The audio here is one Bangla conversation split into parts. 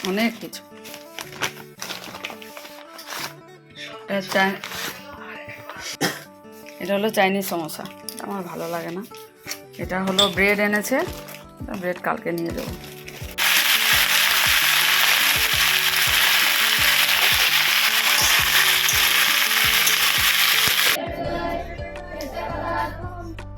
অনেক কিছু। এটা হলো চাইনিজ সমোসা, আমার ভালো লাগে না। এটা হলো ব্রেড এনেছে, ব্রেড কালকে নিয়ে যাবো।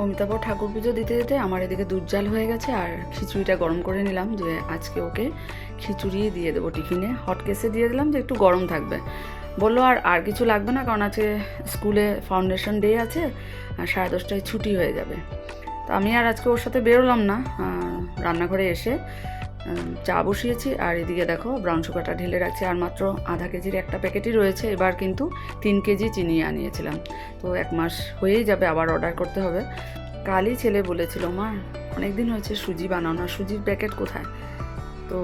অমিতাভ ঠাকুর পুজো দিতে দিতে আমার এদিকে দুধ জাল হয়ে গেছে, আর খিচুড়িটা গরম করে নিলাম যে আজকে ওকে খিচুড়ি দিয়ে দেবো টিফিনে। হট কেসে দিয়ে দিলাম যে একটু গরম থাকবে। বললো আর কিছু লাগবে না, কারণ আজকে স্কুলে ফাউন্ডেশন ডে আছে, আর 10:30টায় ছুটি হয়ে যাবে। তো আমি আর আজকে ওর সাথে বেরোলাম না, রান্নাঘরে এসে চা বসিয়েছি। আর এদিকে দেখো ব্রাউন সুগারটা ঢেলে রাখছি, আর মাত্র আধা কেজির একটা প্যাকেটই রয়েছে। এবার কিন্তু 3 কেজি চিনি আনিয়েছিলাম, তো 1 মাস হয়েই যাবে, আবার অর্ডার করতে হবে। কালই ছেলে বলেছিল, মা অনেক দিন হয়েছে সুজি বানাও না, সুজির প্যাকেট কোথায়? তো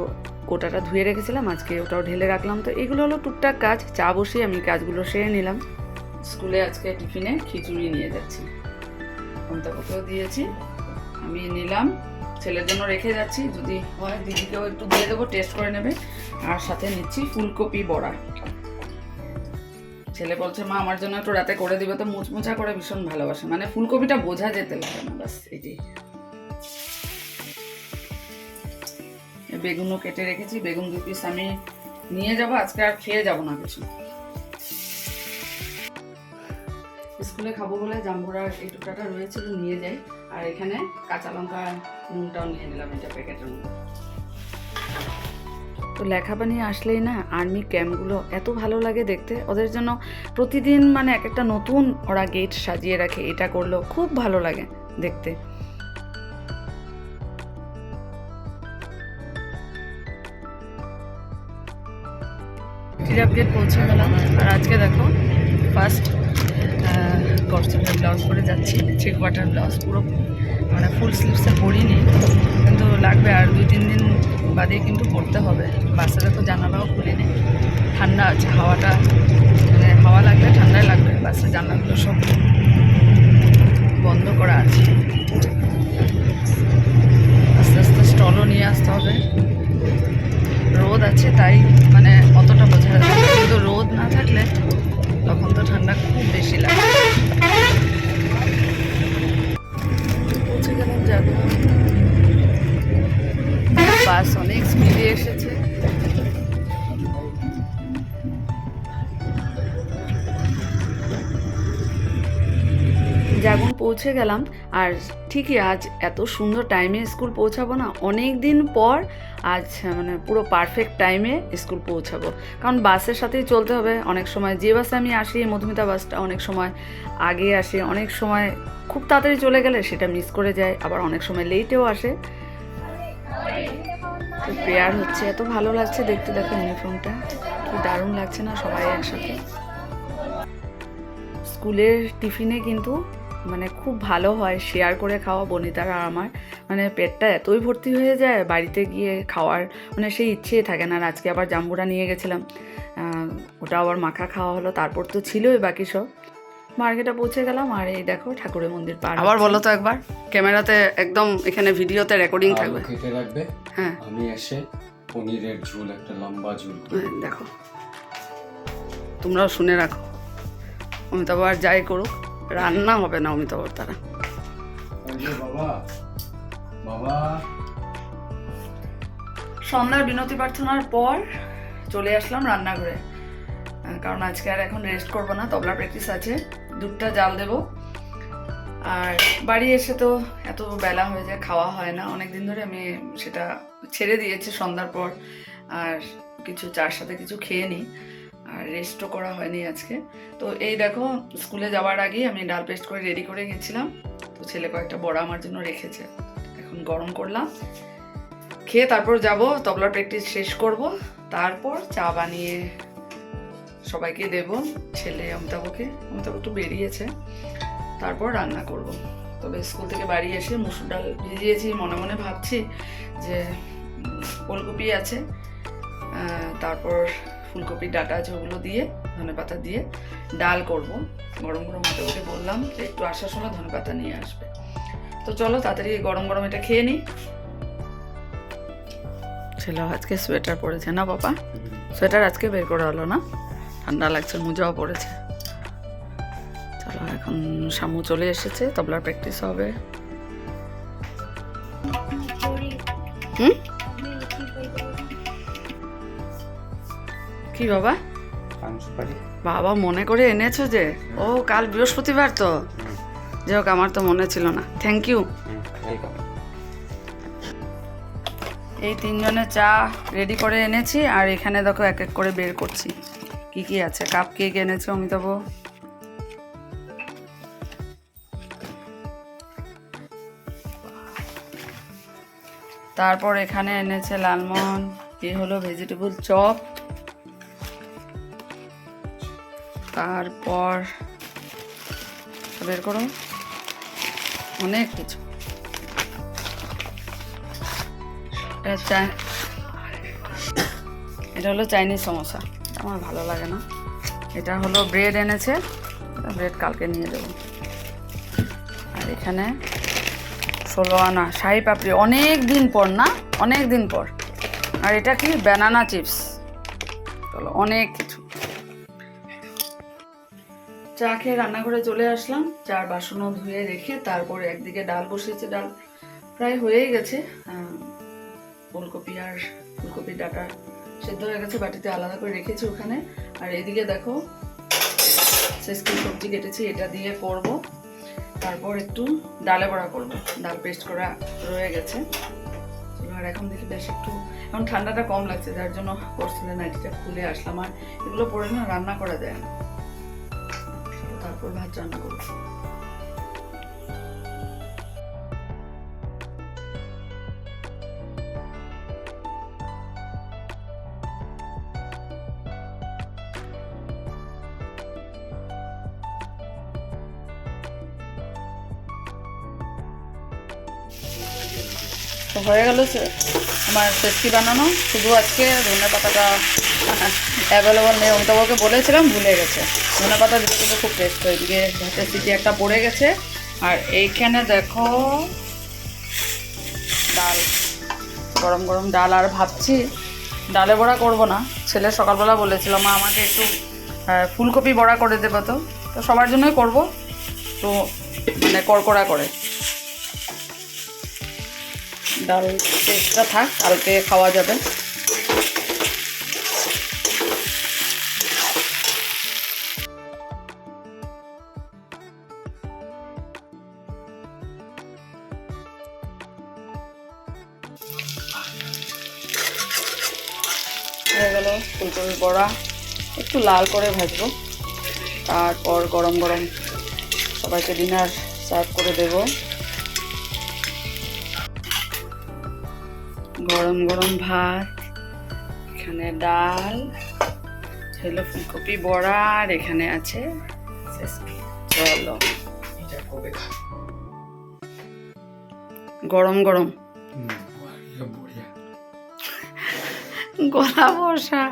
গোটাটা ধুয়ে রেখেছিলাম, আজকে ওটাও ঢেলে রাখলাম। তো এগুলো হলো টুকটাক কাজ, চা বসিয়ে আমি কাজগুলো সেরে নিলাম। স্কুলে আজকে টিফিনে খিচুড়ি নিয়ে যাচ্ছি, অমিতাভকেও দিয়েছি, আমি নিলাম, ছেলের জন্য রেখে যাচ্ছি, যদি হয় দিদিকেও একটু দিয়ে দেবো, টেস্ট করে নেবে। আর সাথে নিচ্ছি ফুলকপি বড়া। ছেলে বলছে মা আমার জন্য একটু রাতে করে দিবে, তো মুচমুচা করে ভীষণ ভালোবাসে, মানে ফুলকপিটা বোঝা যেতে লাগে না, বাস এটি। বেগুনও কেটে রেখেছি, বেগুন 2 পিস আমি নিয়ে যাব, আজকে আর খেয়ে যাব না কিছু। স্কুলে খাবো বলে জাম্বুরার এই টুকটাটা রয়েছে, নিয়ে যাই। আর এখানে কাঁচা লঙ্কা নুনটাও নিয়ে নিলাম, এটা প্যাকেটের মধ্যে। তো লেখাপড়া নিয়ে আসলেই না আর্মি ক্যাম্পগুলো এত ভালো লাগে দেখতে, ওদের জন্য প্রতিদিন মানে এক একটা নতুন ওরা গেট সাজিয়ে রাখে, এটা করলো খুব ভালো লাগে দেখতে। গেট পৌঁছে গেলাম, আর আজকে দেখো ফার্স্ট কস্টিউমের ব্লাউজ পরে যাচ্ছি, 3 কোয়ার্টার ব্লাউজ, পুরো মানে ফুল স্লিভসে পরিনি, কিন্তু লাগবে আর 2-3 দিন বাদে কিন্তু পরতে হবে। বাসে দেখো জানালাও খুলিনি, ঠান্ডা আছে, হাওয়াটা মানে হাওয়া লাগলে ঠান্ডাই লাগবে, বাসের জানালাগুলো সব বন্ধ করা আছে। আস্তে আস্তে স্টলও নিয়ে আসতে হবে, রোদ আছে তাই মানে অতটা বোঝা যাচ্ছে, কিন্তু রোদ না থাকলে তখন তো ঠান্ডা খুব বেশি লাগে। পৌঁছে গেলাম জাদুঘর, বাস অনেক স্পিডে এসেছে। জাগুন পৌঁছে গেলাম, আর ঠিকই আজ এত সুন্দর টাইমে স্কুল পৌঁছাবো না, অনেক দিন পর আজ মানে পুরো পারফেক্ট টাইমে স্কুল পৌঁছাবো। কারণ বাসের সাথেই চলতে হবে, অনেক সময় যে বাসে আমি আসি মধুমিতা বাসটা অনেক সময় আগে আসে, অনেক সময় খুব তাড়াতাড়ি চলে গেলে সেটা মিস করে যায়, আবার অনেক সময় লেটেও আসে। তো প্রেয়ার হচ্ছে, এত ভালো লাগছে দেখতে, দেখো ইউনিফর্মটা কি দারুণ লাগছে না সবাই একসাথে। স্কুলের টিফিনে কিন্তু মানে খুব ভালো হয় শেয়ার করে খাওয়া, বনিতার আর আমার, মানে পেটটা এতই ভর্তি হয়ে যায় বাড়িতে গিয়ে খাওয়ার মানে সেই ইচ্ছেই থাকে না। আর আজকে আবার জাম্বুরা নিয়ে গেছিলাম, ওটা আবার মাখা খাওয়া হলো, তারপর তো ছিলই বাকি সব। মার্কেটে পৌঁছে গেলাম, আর এই দেখো ঠাকুরের মন্দির পার। আবার বলো তো একবার, ক্যামেরাতে একদম এখানে ভিডিওতে রেকর্ডিং থাকবে, কেটে রাখবে। হ্যাঁ, আমি এসে পনিরের ঝোল, একটা লম্বা ঝোল দেখো, তোমরাও শুনে রাখো, অমিতাভ আর যাই করুক রান্না হবে না অমিতাভর তারা। বাবা বাবা সন্ধ্যার বিনতি প্রার্থনার পর চলে আসলাম রান্নাঘরে, কারণ আজকে আর এখন রেস্ট করবো না, তবলা প্র্যাকটিস আছে, দুধটা জাল দেবো। আর বাড়ি এসে তো এত বেলা হয়ে যায়, খাওয়া হয় না অনেকদিন ধরে, আমি সেটা ছেড়ে দিয়েছি সন্ধ্যার পর, আর কিছু চার সাথে কিছু খেয়ে নিই, আর রেস্টও করা হয়নি আজকে। তো এই দেখো স্কুলে যাওয়ার আগেই আমি ডাল পেস্ট করে রেডি করে গেছিলাম, তো ছেলে কয়েকটা বড়া আমার জন্য রেখেছে, এখন গরম করলাম, খেয়ে তারপর যাব তবলার প্র্যাকটিস শেষ করব, তারপর চা বানিয়ে সবাইকে দেব, ছেলে অমিতাভ একটু বেরিয়েছে, তারপর রান্না করব। তবে স্কুল থেকে বাড়ি এসে মুসুর ডাল ভিজিয়েছি, মনে মনে ভাবছি যে ওলকপি আছে, তারপর ফুলকপির ডাঁটা আছে, ওগুলো দিয়ে ধনেপাতা দিয়ে ডাল করব। গরম গরম হতে বললাম যে একটু আসার সময় ধনেপাতা নিয়ে আসবে। তো চলো তাড়াতাড়ি গরম গরম এটা খেয়ে নিই। ছেলে আজকে সোয়েটার পরেছে না বাবা? সোয়েটার আজকে বের করা হলো না, ঠান্ডা লাগছে, মোজাও পড়েছে। চলো এখন শামু চলে এসেছে, তবলার প্র্যাকটিস হবে। হুম, কি বাবা? বাবা মনে করে এনেছো যে? ও কাল বৃহস্পতিবার তো, যাই হোক আমার তো মনে ছিল না। Thank you. এই তিনজনে চা রেডি করে এনেছি, আর এখানে দেখো এক এক করে বের করছি কি কি আছে। কাপ কেক এনেছে অমিতাভ, তারপর এখানে এনেছে লালমোহন, এই হলো ভেজিটেবল চপ, তারপর বের করো অনেক কিছু। এটা হলো চাইনিজ সমোসা, আমার ভালো লাগে না। এটা হলো ব্রেড এনেছে, ব্রেড কালকে নিয়ে দেবো। আর এখানে 16 আনা শাহি পাপড়ি, অনেক দিন পর না, অনেক দিন পর। আর এটা কি ব্যানানা চিপস। চলো অনেক কিছু। চা খেয়ে রান্নাঘরে চলে আসলাম, চার বাসনও ধুয়ে রেখে তারপরে একদিকে ডাল বসিয়েছে, ডাল প্রায় হয়েই গেছে। ফুলকপি আর ফুলকপির ডাটা সেদ্ধ হয়ে গেছে, বাটিতে আলাদা করে রেখেছি ওখানে। আর এদিকে দেখো সেসকি সবজি কেটেছি, এটা দিয়ে করব। তারপর একটু ডালে বড়া করব, ডাল পেস্ট করা রয়ে গেছে। আর এখন দেখি বেশ একটু এখন ঠান্ডাটা কম লাগছে, যার জন্য করছিলেন নাইটিটা খুলে আসলাম। আর এগুলো পরে না রান্না করা যায় না, তারপর ভাত রান্না করবো। তো হয়ে গেল আমার টেস্টি বানানো। শুধু আজকে ধনে পাতাটা অ্যাভেলেবল নেই, অমিতাভকে বলেছিলাম ভুলে গেছে। ধনে পাতা দিতে কিন্তু খুব টেস্ট হয়। এদিকে ভাতের সিটি একটা পড়ে গেছে, আর এইখানে দেখো ডাল, গরম গরম ডাল। আর ভাবছি ডালে বড়া করব না, ছেলে সকালবেলা বলেছিল মা আমাকে একটু ফুলকপি বড়া করে দেবো, তো সবার জন্যই করব, তো মানে কড়কড়া করে। ডাল টেস্টটা থাক, কালকে খাওয়া যাবে। হয়ে গেল ফুলকপি বড়া, একটু লাল করে ভাজবো, তারপর গরম গরম সবাইকে ডিনার সার্ভ করে দেব। গরম গরম ভাত, এখানে ডাল, হলো ফুলকপি বড়া, আর এখানে আছে চলো গরম গরম গলা বসা।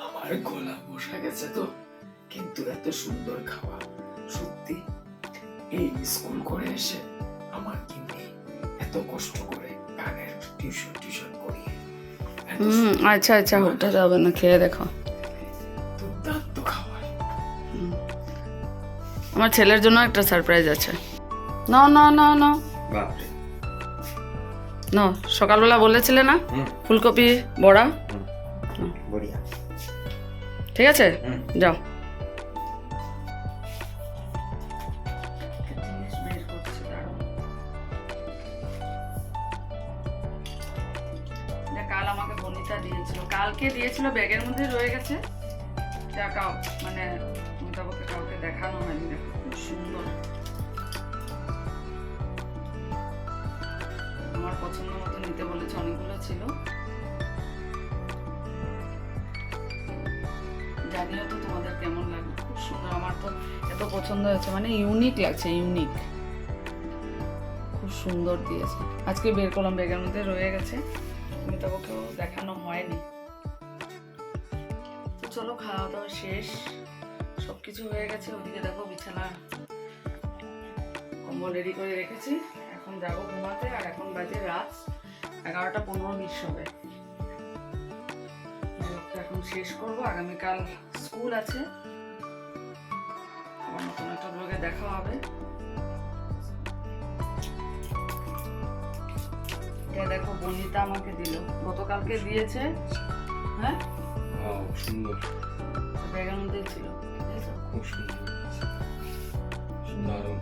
আমার গলা বসা গেছে তো, কিন্তু এত সুন্দর খাবার সত্যি। এই স্কুল করে এসে আমার কিন্তু এত কষ্ট করে গানের টিউশন করিয়ে আচ্ছা আচ্ছা, ওটা যাবে না, খেয়ে দেখো। দুর্দান্ত খাবার। আমার ছেলের জন্য একটা সারপ্রাইজ আছে। না না না না বাপরে, না সকালবেলা বলেছিলে না ফুলকপি বড়া, বড়িয়া। ঠিক আছে যাও। কাল আমাকে বনিতা দিয়েছিল, কালকে দিয়েছিল, ব্যাগের মধ্যে রয়ে গেছে। মানে অমিতাভকে কাউকে দেখানো হয়নি। দেখো খুব সুন্দর, আমার পছন্দ মতো নিতে বলেছে, অনেকগুলো ছিল। জানিও তো তোমাদের কেমন লাগলো, খুব সুন্দর, আমার তো এত পছন্দ হয়েছে, মানে ইউনিক লাগছে, ইউনিক, খুব সুন্দর দিয়েছে। আজকে বের করলাম, ব্যাগের মধ্যে রয়ে গেছে, অমিতাভকেও দেখানো হয়নি। তো চলো খাওয়া দাওয়া শেষ, সব কিছু হয়ে গেছে। ওদিকে দেখো বিছানা কম্বল রেডি করে রেখেছি, এখন যাবো ঘুমাতে। আর এখন বাজে রাত 11:15 হবে। ব্লগটা এখন শেষ করবো, আগামীকাল স্কুল আছে, আবার নতুন একটা ব্লগে দেখা হবে। এটা দেখো বনিতা আমাকে দিল, গতকালকে দিয়েছে। হ্যাঁ সুন্দর, ব্যাগের মধ্যেই ছিল, খুব সুন্দর, দারুণ।